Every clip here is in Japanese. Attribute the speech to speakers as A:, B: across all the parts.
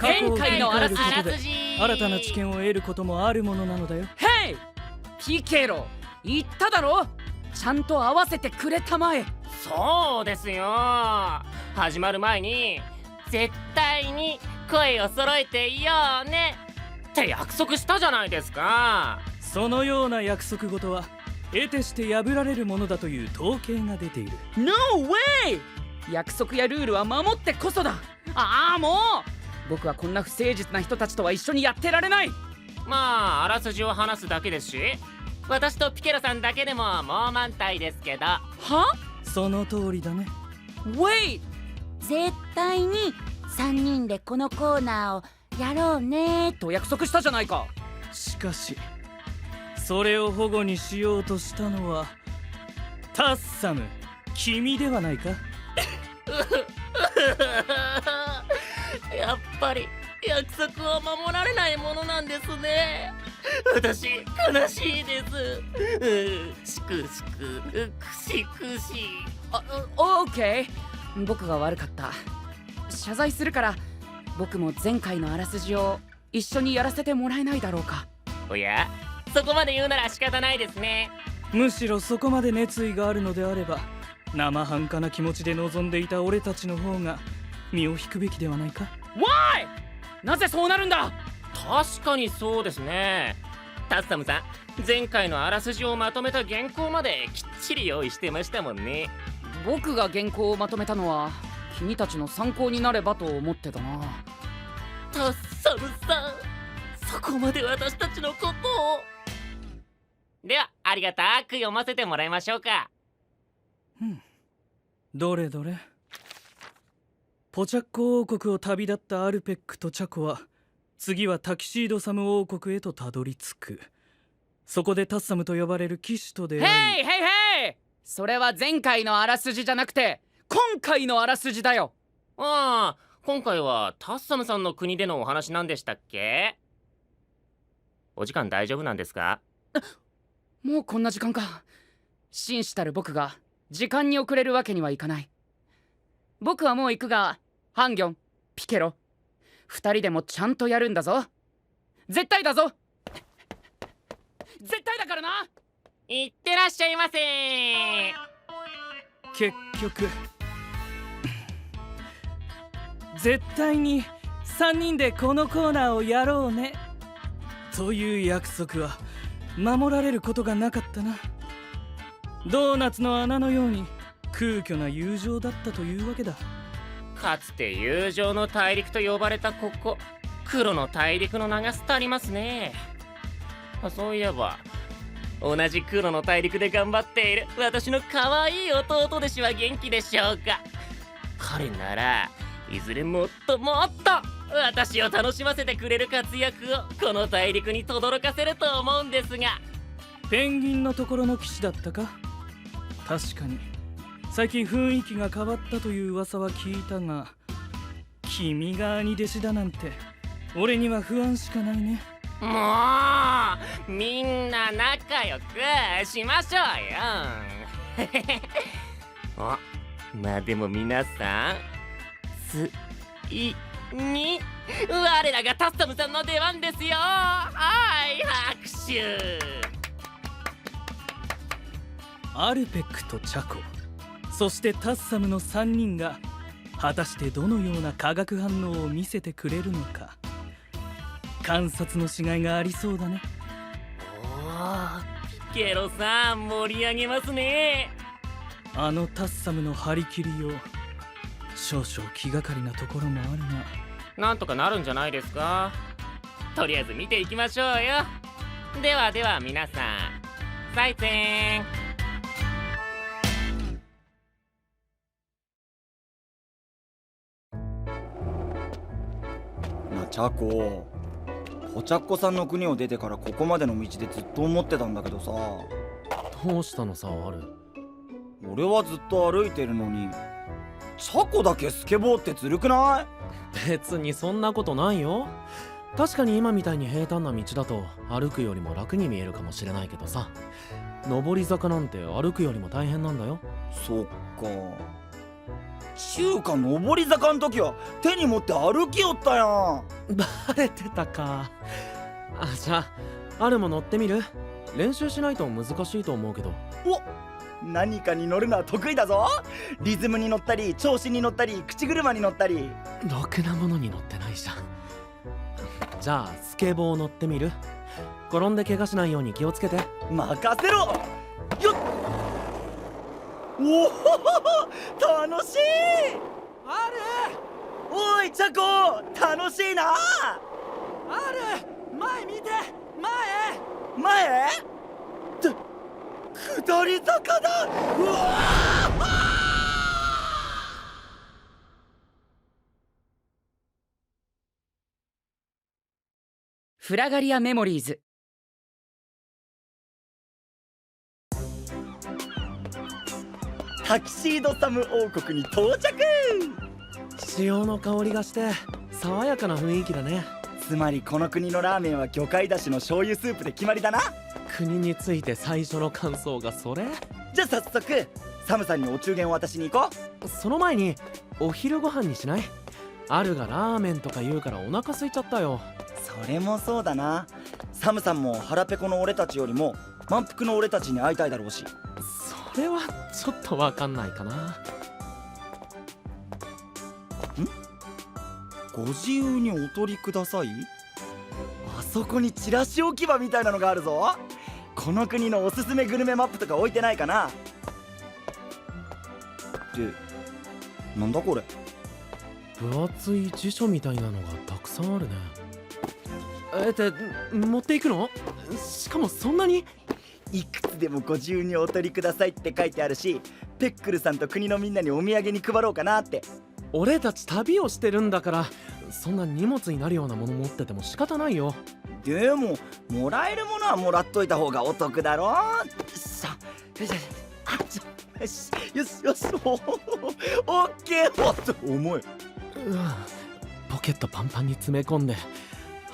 A: 過去を振り返ることで
B: あらすじ
A: 新たな知見を得ることもあるものなのだよ。
C: ヘイピケロ、言っただろ、ちゃんと合わせてくれたまえ。
B: そうですよ。始まる前に絶対に声を揃えていようねって約束したじゃないですか。
A: そのような約束事は得てして破られるものだという統計が出ている。
C: No way！ 約束やルールは守ってこそだ。ああ、もう僕はこんな不誠実な人たちとは一緒にやってられない。
B: まああらすじを話すだけですし、私とピケロさんだけでももう満タイですけど。
C: は？
A: その通りだね。
C: Wait！
D: 絶対に3人でこのコーナーをやろうね
C: と約束したじゃないか。
A: しかしそれを保護にしようとしたのはタッサム、君ではないか。
B: やっぱり約束を守られないものなんですね。私悲しいです。しくしくくしくし。
C: オーケー、僕が悪かった。謝罪するから僕も前回のあらすじを一緒にやらせてもらえないだろうか。
B: おや、そこまで言うなら仕方ないですね。
A: むしろそこまで熱意があるのであれば生半可な気持ちで臨んでいた俺たちの方が身を引くべきではないか。
C: Why？ なぜそうなるんだ。
B: 確かにそうですね。タッサムさん、前回のあらすじをまとめた原稿まできっちり用意してましたもんね。
C: 僕が原稿をまとめたのは君たちの参考になればと思ってたな。
B: タッサムさん、そこまで私たちのことを。ではありがたく読ませてもらいましょうか。
A: どれどれ。ポチャッコ王国を旅立ったアルペックとチャコは次はタキシードサム王国へとたどり着く。そこでタッサムと呼ばれる騎士と出会い。
C: ヘイヘイヘイ！それは前回のあらすじじゃなくて今回のあらすじだよ。
B: ああ、今回はタッサムさんの国でのお話なんでしたっけ？お時間大丈夫なんですか？
C: もうこんな時間か。紳士たる僕が時間に遅れるわけにはいかない。僕はもう行くが、ハンギョン、ピケロ、2人でもちゃんとやるんだぞ。絶対だぞ。絶対だからな。
B: いってらっしゃいませ。
A: 結局絶対に3人でこのコーナーをやろうねという約束は守られることがなかったな。ドーナツの穴のように空虚な友情だったというわけだ。
B: かつて友情の大陸と呼ばれたここ、黒の大陸の名が廃りますね。そういえば同じ黒の大陸で頑張っている私の可愛い弟弟子は元気でしょうか。彼ならいずれもっともっと私を楽しませてくれる活躍をこの大陸に轟かせると思うんですが。
A: ペンギンのところの騎士だったか。確かに最近雰囲気が変わったという噂は聞いたが、君が兄弟子だなんて俺には不安しかないね。
B: もうみんな仲良くしましょうよ。あ、まあでも皆さん、ついに我らがタッサムさんの出番ですよ。はい拍手。
A: アルペックとチャコ、そしてタッサムの3人が果たしてどのような化学反応を見せてくれるのか、観察のしがいがありそうだね。
B: おお、ピケロさん盛り上げますね。
A: あのタッサムの張り切りよう、少々気がかりなところもあるが、
B: なんとかなるんじゃないですか。とりあえず見ていきましょうよ。ではでは皆さん、再戦。
E: なあチャコ、ポチャッコさんの国を出てからここまでの道でずっと思ってたんだけどさ。
F: どうしたのさ、ある。
E: 俺はずっと歩いてるのにチャコだけスケボーってずるくない？
F: 別にそんなことないよ。確かに今みたいに平坦な道だと歩くよりも楽に見えるかもしれないけどさ、上り坂なんて歩くよりも大変なんだよ。
E: そっか。中華上り坂ん時は手に持って歩きよったやん。
F: バレてたか。じゃああるも乗ってみる？練習しないと難しいと思うけど。
E: お、何かに乗るのは得意だぞ。リズムに乗ったり調子に乗ったり口車に乗ったり。
F: ろくなものに乗ってないじゃん。じゃあスケボー乗ってみる？転んで怪我しないように気をつけて。
E: 任せろ。よっ。おお、楽しい。
F: ある
E: おいチャコ、楽しいな。
F: ある、前見て、
E: 前下り坂だ。うわ
C: フラガリアメモリーズ。
E: タキシードサム王国に到着。
F: 潮の香りがして爽やかな雰囲気だね。
E: つまりこの国のラーメンは魚介だしの醤油スープで決まりだな。
F: 国について最初の感想がそれ？
E: じゃあ早速サムさんにお中元を渡しに行こ
F: その前にお昼ご飯にしない？あるがラーメンとか言うからお腹空いちゃったよ。
E: う。それもそうだな。サムさんも腹ペコの俺たちよりも満腹の俺たちに会いたいだろうし。
F: それはちょっとわかんないかな。
E: ご自由にお取りください。あそこにチラシ置き場みたいなのがあるぞ。この国のおすすめグルメマップとか置いてないかな。で、なんだこれ。
F: 分厚い辞書みたいなのがたくさんあるね。って持っていくの？しかもそんなに？
E: いくつでもご自由にお取りくださいって書いてあるし、ペックルさんと国のみんなにお土産に配ろうかなって。
F: 俺たち旅をしてるんだから、そんな荷物になるようなもの持ってても仕方ないよ。
E: でももらえるものはもらっといた方がお得だろ。さあ、よしよしよし、オッケー。おっと重い。
F: ポケットパンパンに詰め込んで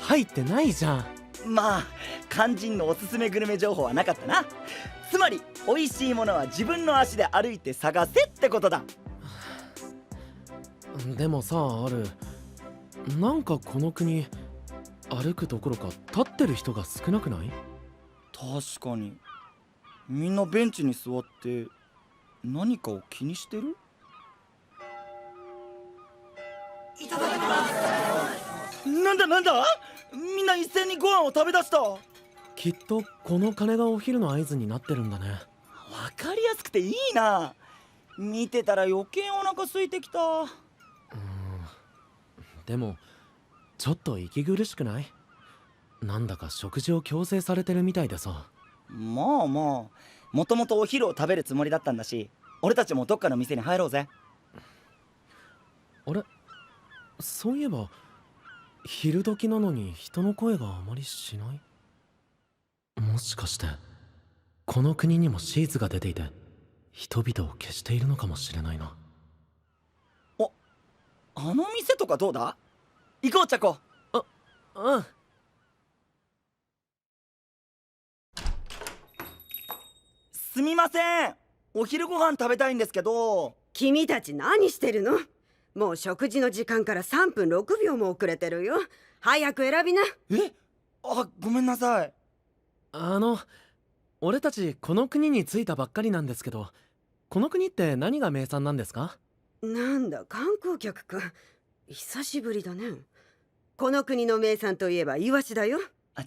F: 入ってないじゃん。
E: まあ肝心のおすすめグルメ情報はなかったな。つまり美味しいものは自分の足で歩いて探せってことだ。
F: でもさ、ある、なんかこの国歩くどころか立ってる人が少なくない？
E: 確かにみんなベンチに座って何かを気にしてる。いただきます。なんだみんな一斉にご飯を食べだした。
F: きっとこの鐘がお昼の合図になってるんだね。
E: わかりやすくていいな。見てたら余計お腹空いてきた。
F: でもちょっと息苦しくない？なんだか食事を強制されてるみたいでさ。
E: まあもともとお昼を食べるつもりだったんだし、俺たちもどっかの店に入ろうぜ。
F: あれ、そういえば昼時なのに人の声があまりしない？もしかしてこの国にもシーズが出ていて人々を消しているのかもしれないな。
E: あの店とかどうだ？行こうチャコ。
F: うん。
E: すみません、お昼ご飯食べたいんですけど。
G: 君たち何してるの？もう食事の時間から3分6秒も遅れてるよ。早く選びな。
E: ごめんなさい。
F: 俺たちこの国に着いたばっかりなんですけど、この国って何が名産なんですか？
G: なんだ観光客か。久しぶりだね。この国の名産といえばイワシだよ。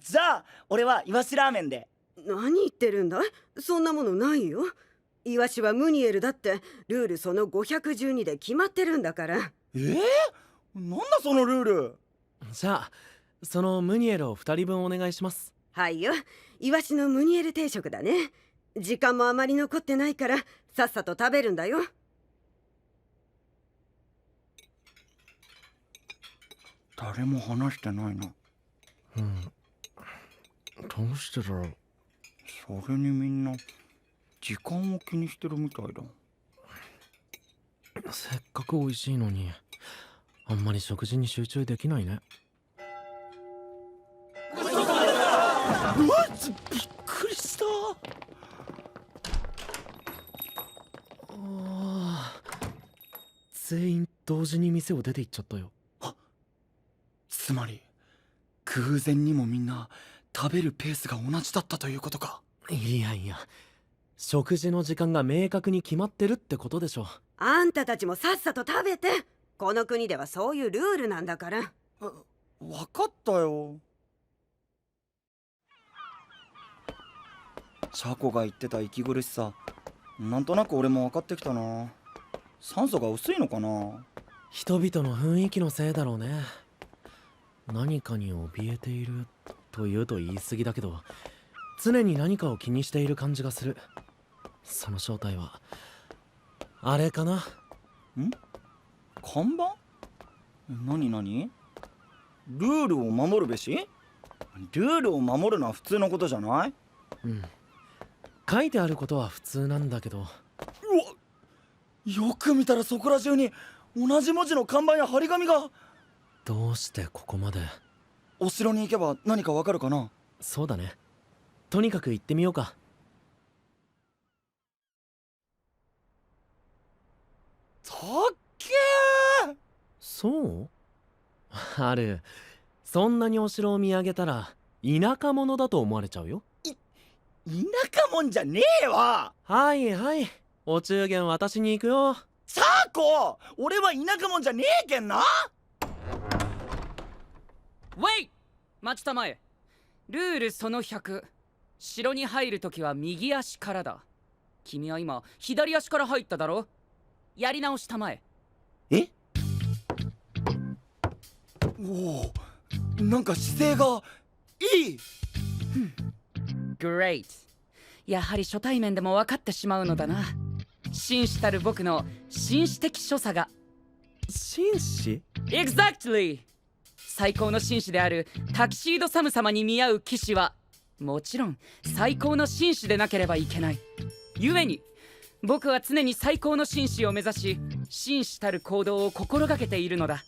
E: じゃあ俺はイワシラーメンで。
G: 何言ってるんだ？そんなものないよ。イワシはムニエルだってルールその512で決まってるんだから。
E: なんだそのルール。
F: じゃあそのムニエルを2人分お願いします。
G: はいよ、イワシのムニエル定食だね。時間もあまり残ってないからさっさと食べるんだよ。
E: 誰も話してないな。
F: どうしてだろう。
E: それにみんな時間を気にしてるみたいだ。
F: せっかく美味しいのにあんまり食事に集中できないね。
E: うわっ、びっくりした。
F: 全員同時に店を出て行っちゃったよ。
E: つまり偶然にもみんな食べるペースが同じだったということか。
F: いやいや、食事の時間が明確に決まってるってことでしょ。
G: あんたたちもさっさと食べて。この国ではそういうルールなんだから。
E: わかったよ。シャコが言ってた息苦しさ、なんとなく俺も分かってきたな。酸素が薄いのかな。
F: 人々の雰囲気のせいだろうね。何かに怯えているというと言い過ぎだけど、常に何かを気にしている感じがする。その正体はあれかな。
E: ん？看板？何？ルールを守るべし？ルールを守るのは普通のことじゃない？
F: うん、書いてあることは普通なんだけど。うわ、
E: よく見たらそこら中に同じ文字の看板や張り紙が。
F: どうしてここまで。
E: お城に行けば何かわかるかな。
F: そうだね、とにかく行ってみようか。
E: たっけー。
F: そうある。そんなにお城を見上げたら田舎者だと思われちゃうよ。
E: 田舎者じゃねえわ。
F: はいはい、お中元渡しに行くよ。
E: サーコ、俺は田舎者じゃねえけんな。
C: ウェイ、待ちたまえ。ルールその100、城に入るときは右足からだ。君は今左足から入っただろ。やり直したまえ。
E: え？おお、なんか姿勢がいい。
C: Great。 やはり初対面でも分かってしまうのだな。紳士たる僕の紳士的所作が。
F: 紳士？
C: Exactly。 最高の紳士であるタキシードサム様に見合う騎士はもちろん最高の紳士でなければいけない。故に僕は常に最高の紳士を目指し、紳士たる行動を心がけているのだ。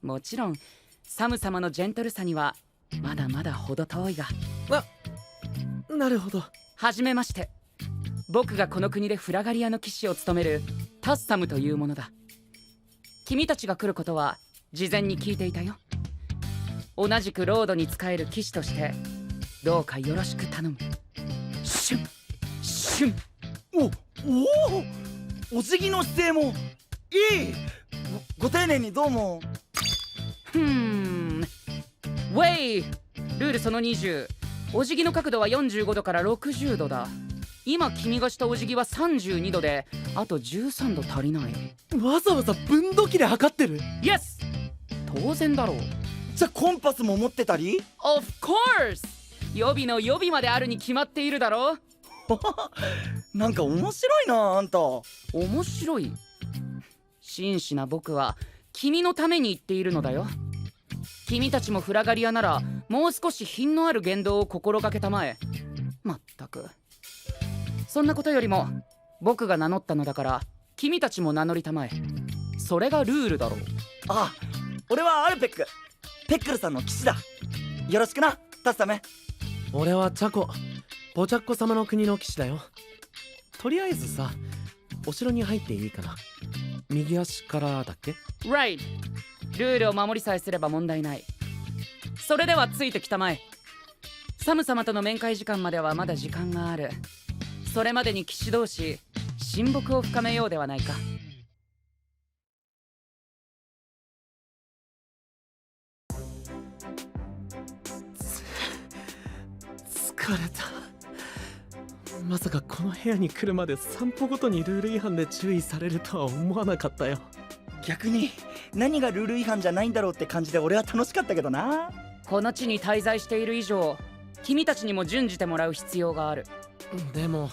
C: もちろんサム様のジェントルさにはまだまだ程遠いが。
F: なるほど。
C: はじめまして。僕がこの国でフラガリアの騎士を務めるタッサムというものだ。君たちが来ることは事前に聞いていたよ。同じくロードに仕える騎士としてどうかよろしく頼む。シュンシュン。
E: お辞儀の姿勢もいい。ご丁寧にどうも。
C: ウェイ。ルールその20、お辞儀の角度は45度から60度だ。今君がしたお辞儀は32度で、あと13度足りない。
F: わざわざ分度器で測ってる？
C: Yes。 当然だろう。
E: じゃあコンパスも持ってたり？
C: Of course。 予備の予備まであるに決まっているだろう。
E: なんか面白いなあんた。
C: 面白い？真摯な僕は君のために言っているのだよ。君たちもフラガリアならもう少し品のある言動を心がけたまえ。まったく。そんなことよりも僕が名乗ったのだから君たちも名乗りたまえ。それがルールだろう。
E: あ、俺はアルペック、ペックルさんの騎士だ。よろしくな、タッサム。
F: 俺はチャコ、ポチャッコ様の国の騎士だよ。とりあえずさ、お城に入っていいかな。右足からだっけ？
C: Right。 ルールを守りさえすれば問題ない。それではついてきたまえ。サム様との面会時間まではまだ時間がある。それまでに騎士同士親睦を深めようではないか。
F: 疲れた。まさかこの部屋に来るまで散歩ごとにルール違反で注意されるとは思わなかったよ。
E: 逆に何がルール違反じゃないんだろうって感じで俺は楽しかったけどな。
C: この地に滞在している以上、君たちにも準じてもらう必要がある。
F: でも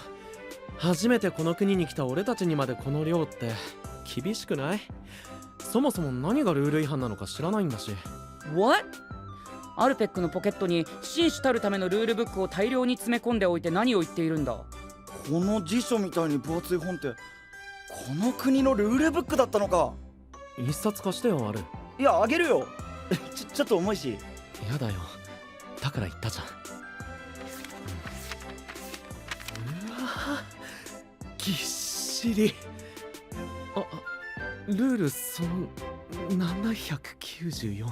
F: 初めてこの国に来た俺たちにまでこの量って厳しくない？そもそも何がルール違反なのか知らないんだし。
C: What？ アルペックのポケットに紳士たるためのルールブックを大量に詰め込んでおいて何を言っているんだ。
E: この辞書みたいに分厚い本ってこの国のルールブックだったのか。
F: 一冊貸してよ、ある。
E: いや、あげるよ。ちょっと重いし。
F: やだよ、だから言ったじゃん。うわ、ぎっしり。ルールその794。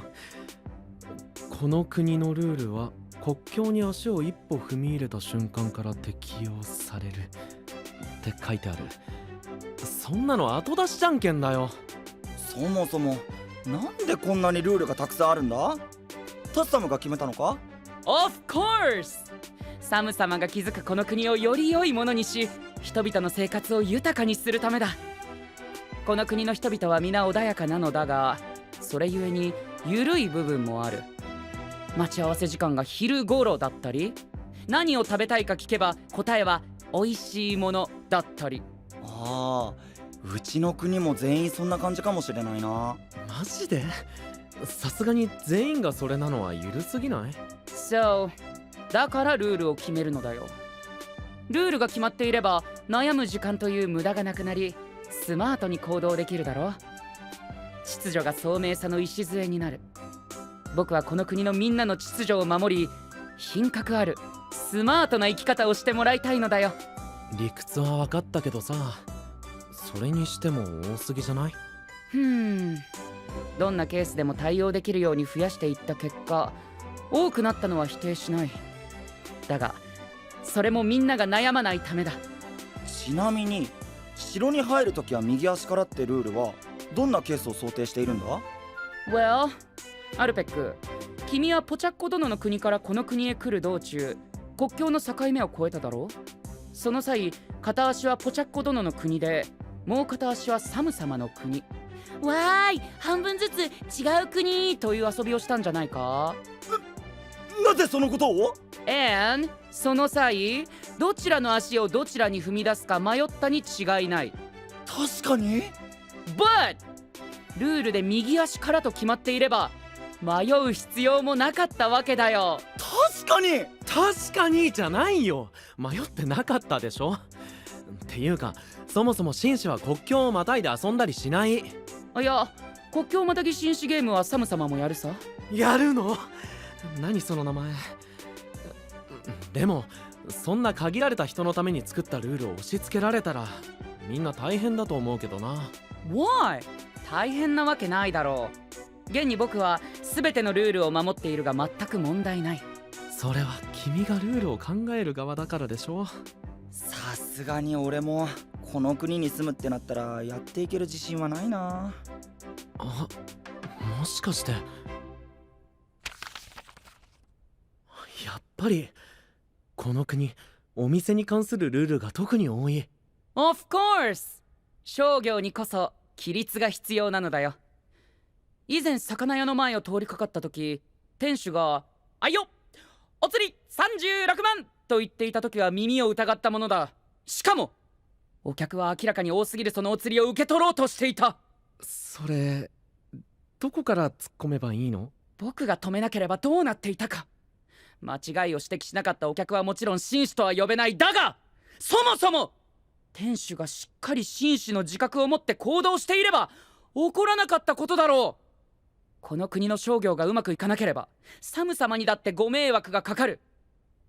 F: この国のルールは国境に足を一歩踏み入れた瞬間から適用されるって書いてある。そんなの後出しじゃんけんだよ。
E: そもそもなんでこんなにルールがたくさんあるんだ？タッサムが決めたのか？
C: Of course! サム様が築くこの国をより良いものにし、人々の生活を豊かにするためだ。この国の人々は皆穏やかなのだが、それゆえに緩い部分もある。待ち合わせ時間が昼頃だったり、何を食べたいか聞けば答えは美味しいものだったり。
E: ああ、うちの国も全員そんな感じかもしれないな。
F: マジで？さすがに全員がそれなのは緩すぎない？
C: So だからルールを決めるのだよ。ルールが決まっていれば悩む時間という無駄がなくなり、スマートに行動できるだろう。秩序が聡明さの礎になる。僕はこの国のみんなの秩序を守り、品格あるスマートな生き方をしてもらいたいのだよ。
F: 理屈は分かったけどさ、それにしても多すぎじゃない？
C: どんなケースでも対応できるように増やしていった結果、多くなったのは否定しない。だがそれもみんなが悩まないためだ。
E: ちなみに城に入るときは右足からってルールはどんなケースを想定しているんだ？
C: Well、 アルペック、君はポチャッコ殿の国からこの国へ来る道中、国境の境目を越えただろう。その際、片足はポチャッコ殿の国で、もう片足はサム様の国。
D: わーい、半分ずつ違う国。
C: という遊びをしたんじゃないか？
E: なぜそのことを？
C: And その際、どちらの足をどちらに踏み出すか迷ったに違いない。
E: 確かに。
C: But ルールで右足からと決まっていれば迷う必要もなかったわけだよ。
E: 確かに。
F: 確かにじゃないよ。迷ってなかったでしょ。っていうか、そもそも紳士は国境をまたいで遊んだりしない。
C: いや、国境またぎ紳士ゲームはサム様もやるさ。
F: やるの？何その名前。でもそんな限られた人のために作ったルールを押し付けられたらみんな大変だと思うけどな。
C: Why？ 大変なわけないだろう。現に僕は全てのルールを守っているが全く問題ない。
F: それは君がルールを考える側だからでしょ。
E: さすがに俺もこの国に住むってなったらやっていける自信はないな。
F: あ、もしかしてやっぱりこの国お店に関するルールが特に多い。
C: Of course！ 商業にこそ規律が必要なのだよ。以前魚屋の前を通りかかった時、店主が「あいよお釣り36万!」と言っていた時は耳を疑ったものだ。しかもお客は明らかに多すぎるそのお釣りを受け取ろうとしていた。
F: それどこから突っ込めばいいの？
C: 僕が止めなければどうなっていたか。間違いを指摘しなかったお客はもちろん紳士とは呼べない。だがそもそも店主がしっかり紳士の自覚を持って行動していれば起こらなかったことだろう。この国の商業がうまくいかなければサム様にだってご迷惑がかかる。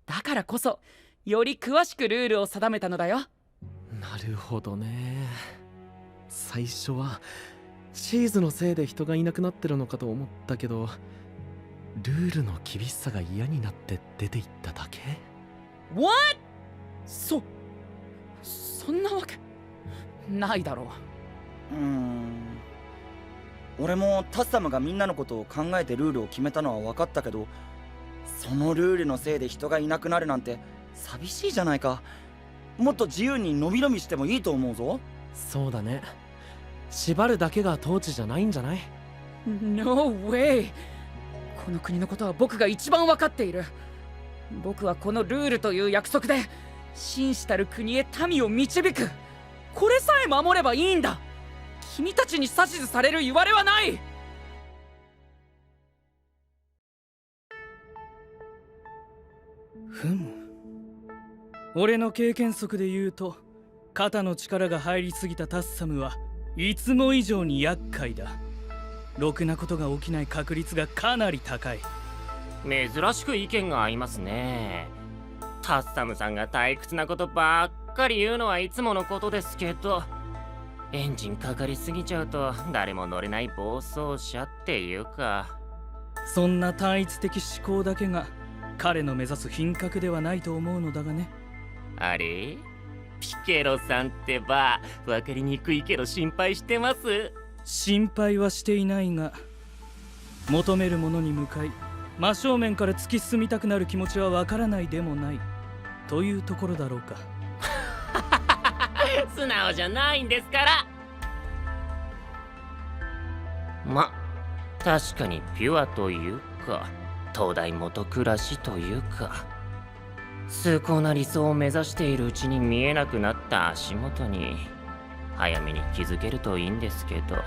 C: だからこそより詳しくルールを定めたのだよ。
F: なるほどね。最初はチーズのせいで人がいなくなってるのかと思ったけど、ルールの厳しさが嫌になって出ていっただけ？
C: What？ そんなわけないだろう。
E: 俺もタッサムがみんなのことを考えてルールを決めたのは分かったけど、そのルールのせいで人がいなくなるなんて寂しいじゃないか。もっと自由にのびのびしてもいいと思うぞ。
F: そうだね。縛るだけが統治じゃないんじゃない？
C: No way！ この国のことは僕が一番分かっている。僕はこのルールという約束で紳士たる国へ民を導く。これさえ守ればいいんだ。君たちに指図される言われはない。
A: ふむ、俺の経験則で言うと肩の力が入りすぎたタッサムはいつも以上に厄介だ。ろくなことが起きない確率がかなり高い。
B: 珍しく意見が合いますね。タッサムさんが退屈なことばっかり言うのはいつものことですけど、エンジンかかりすぎちゃうと誰も乗れない暴走車っていうか。
A: そんな単一的思考だけが彼の目指す品格ではないと思うのだがね。
B: あれピケロさんってば分かりにくいけど心配してます。
A: 心配はしていないが、求めるものに向かい真正面から突き進みたくなる気持ちはわからないでもないというところだろうか。
B: 素直じゃないんですから。確かにピュアというか東大元暮らしというか、崇高な理想を目指しているうちに見えなくなった足元に早めに気づけるといいんですけどね。